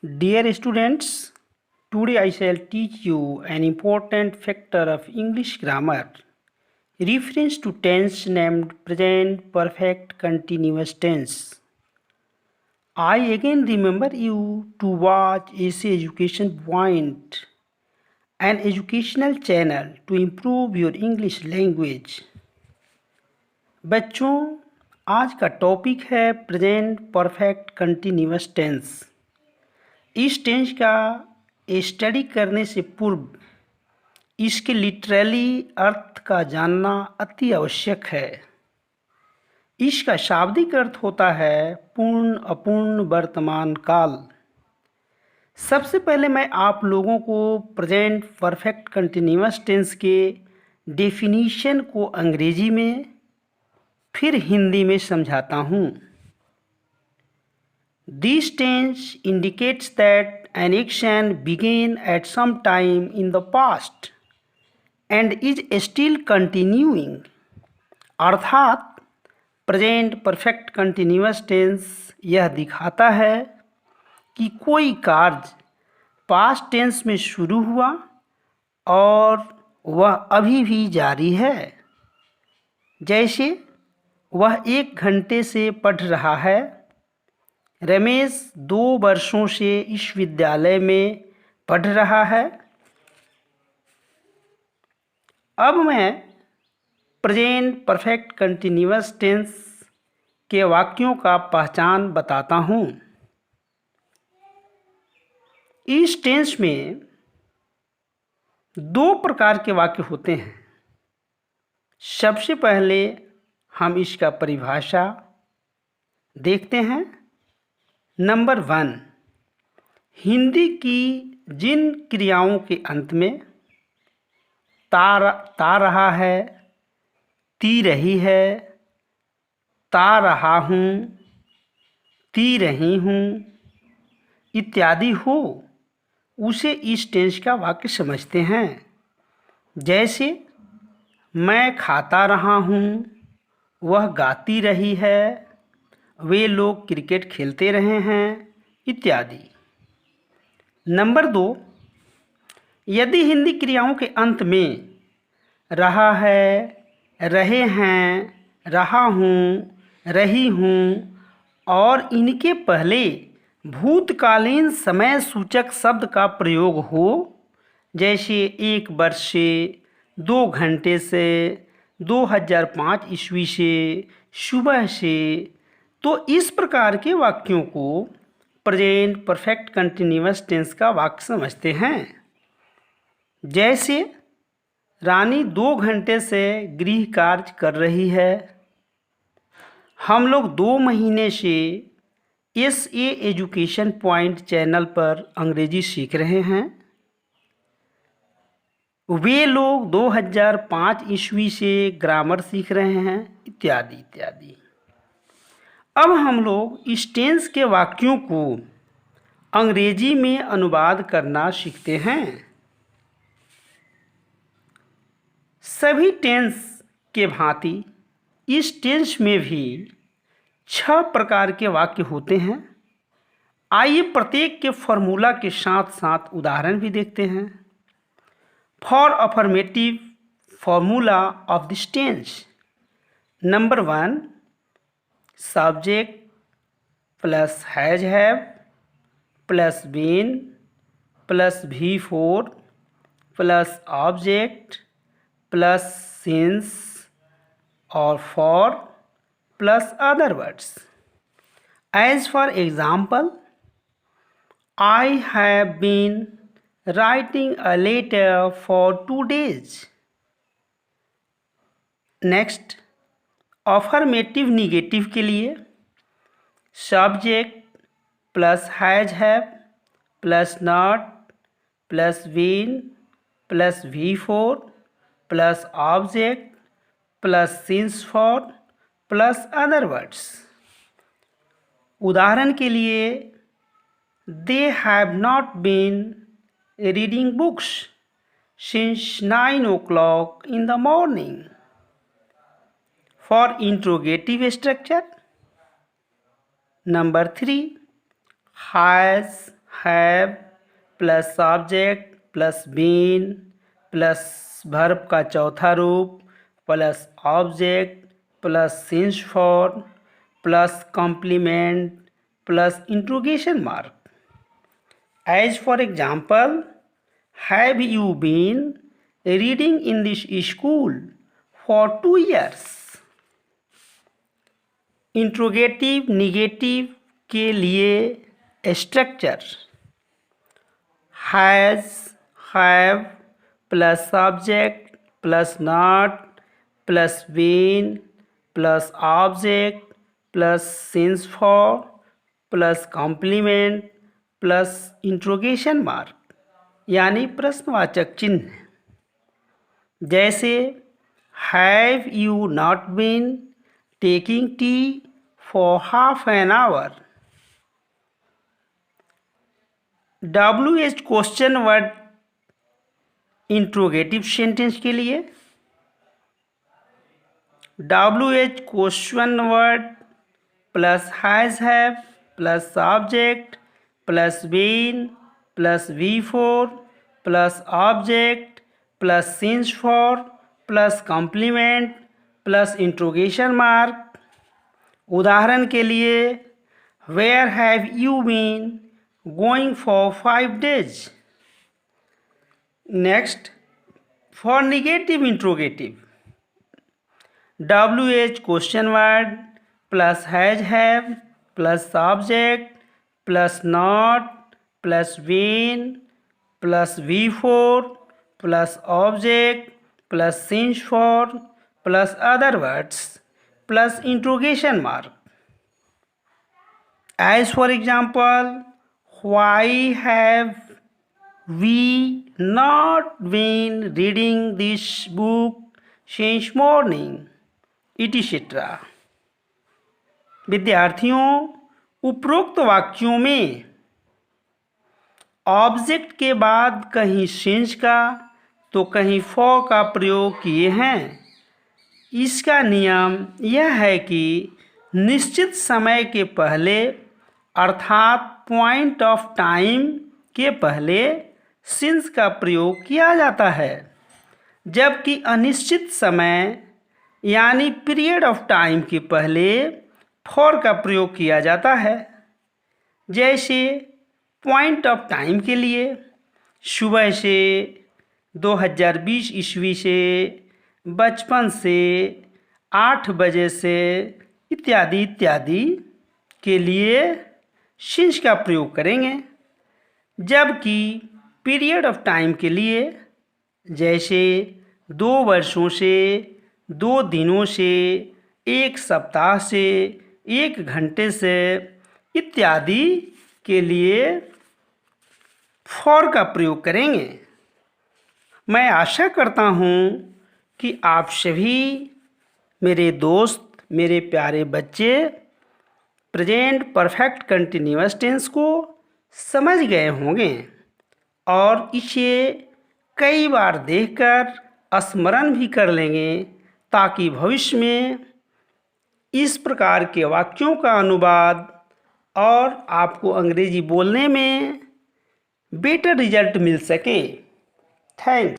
Dear students, today I shall teach you an important factor of English grammar, reference to tense named present perfect continuous tense. I again remember you to watch Essay Education Point, an educational channel to improve your English language. बच्चों, आज का topic है present perfect continuous tense. इस tense का study करने से पूर्व इसके लिटरली अर्थ का जानना अति आवश्यक है। इसका शाब्दिक अर्थ होता है पूर्ण अपूर्ण वर्तमान काल। सबसे पहले मैं आप लोगों को प्रेजेंट परफेक्ट कंटिन्यूअस टेंस के डेफिनीशन को अंग्रेजी में फिर हिंदी में समझाता हूँ। This tense indicates that an action began at some time in the past and is still continuing. अर्थात प्रेजेंट परफेक्ट कंटिन्यूअस टेंस यह दिखाता है कि कोई कार्य पास्ट टेंस में शुरू हुआ और वह अभी भी जारी है। जैसे वह 1 घंटे से पढ़ रहा है। रमेश 2 वर्षों से इस विद्यालय में पढ़ रहा है। अब मैं प्रेजेंट परफेक्ट कंटिन्यूअस टेंस के वाक्यों का पहचान बताता हूँ। इस टेंस में 2 प्रकार के वाक्य होते हैं। सबसे पहले हम इसका परिभाषा देखते हैं। नंबर 1, हिंदी की जिन क्रियाओं के अंत में ता रहा है, ती रही है, ता रहा हूँ, ती रही हूँ इत्यादि हो, उसे इस टेंस का वाक्य समझते हैं। जैसे मैं खाता रहा हूँ, वह गाती रही है, वे लोग क्रिकेट खेलते रहे हैं इत्यादि। नंबर 2, यदि हिंदी क्रियाओं के अंत में रहा है, रहे हैं, रहा हूँ, रही हूँ और इनके पहले भूतकालीन समय सूचक शब्द का प्रयोग हो, जैसे 1 वर्ष से, 2 घंटे से, 2005 ईस्वी से, सुबह से, तो इस प्रकार के वाक्यों को प्रेजेंट परफेक्ट कंटिन्यूअस टेंस का वाक्य समझते हैं। जैसे रानी 2 घंटे से गृह कार्य कर रही है। हम लोग 2 महीने से एसए एजुकेशन पॉइंट चैनल पर अंग्रेजी सीख रहे हैं। वे लोग 2005 ईस्वी से ग्रामर सीख रहे हैं इत्यादि इत्यादि। अब हम लोग इस टेंस के वाक्यों को अंग्रेजी में अनुवाद करना सीखते हैं। सभी टेंस के भांति इस टेंस में भी 6 प्रकार के वाक्य होते हैं। आइए प्रत्येक के फॉर्मूला के साथ साथ उदाहरण भी देखते हैं। For affirmative formula of this tense. Number 1, subject plus has have plus been plus V4 plus object plus since और for plus other words. As for example, I have been writing a letter for 2 days। Next, affirmative negative के लिए subject plus has have plus not plus been plus V4 plus object plus since for plus other words. उदाहरण के लिए, they have not been reading books since 9 o'clock in the morning। For interrogative structure, number 3, has, have plus subject plus been plus verb का चौथा रूप plus object plus since form plus complement plus interrogation mark. As for example, have you been reading in this school for 2 years? Interrogative negative के लिए structure has have plus subject plus not plus been plus object plus since for plus complement plus interrogation mark यानी प्रश्नवाचक चिन्ह. जैसे have you not been taking tea for half an hour. WH question word interrogative sentence के लिए WH question word plus has have plus subject plus been plus V4 plus object plus since for plus complement plus interrogation mark. उदाहरण के लिए where have you been going for 5 days. Next for negative interrogative WH question word plus has have plus subject plus not plus been plus V4 plus object plus since for plus other words plus interrogation mark. As for example why have we not been reading this book since morning etcetera. विद्यार्थियों, उपरोक्त वाक्यों में object के बाद कहीं since का तो कहीं फॉर का प्रयोग किए हैं. इसका नियम यह है कि निश्चित समय के पहले अर्थात पॉइंट ऑफ टाइम के पहले सिंस का प्रयोग किया जाता है, जबकि अनिश्चित समय यानी पीरियड ऑफ टाइम के पहले फॉर का प्रयोग किया जाता है. जैसे पॉइंट ऑफ टाइम के लिए सुबह से 2020 ईस्वी से बचपन से 8 बजे से इत्यादि इत्यादि के लिए सिंस का प्रयोग करेंगे. जबकि पीरियड ऑफ टाइम के लिए जैसे 2 वर्षों से 2 दिनों से 1 सप्ताह से 1 घंटे से इत्यादि के लिए फॉर का प्रयोग करेंगे. मैं आशा करता हूँ कि आप सभी मेरे दोस्त, मेरे प्यारे बच्चे प्रेजेंट परफेक्ट कंटिन्यूअस टेंस को समझ गए होंगे और इसे कई बार देखकर स्मरण भी कर लेंगे, ताकि भविष्य में इस प्रकार के वाक्यों का अनुवाद और आपको अंग्रेजी बोलने में बेटर रिजल्ट मिल सके. थैंक्स.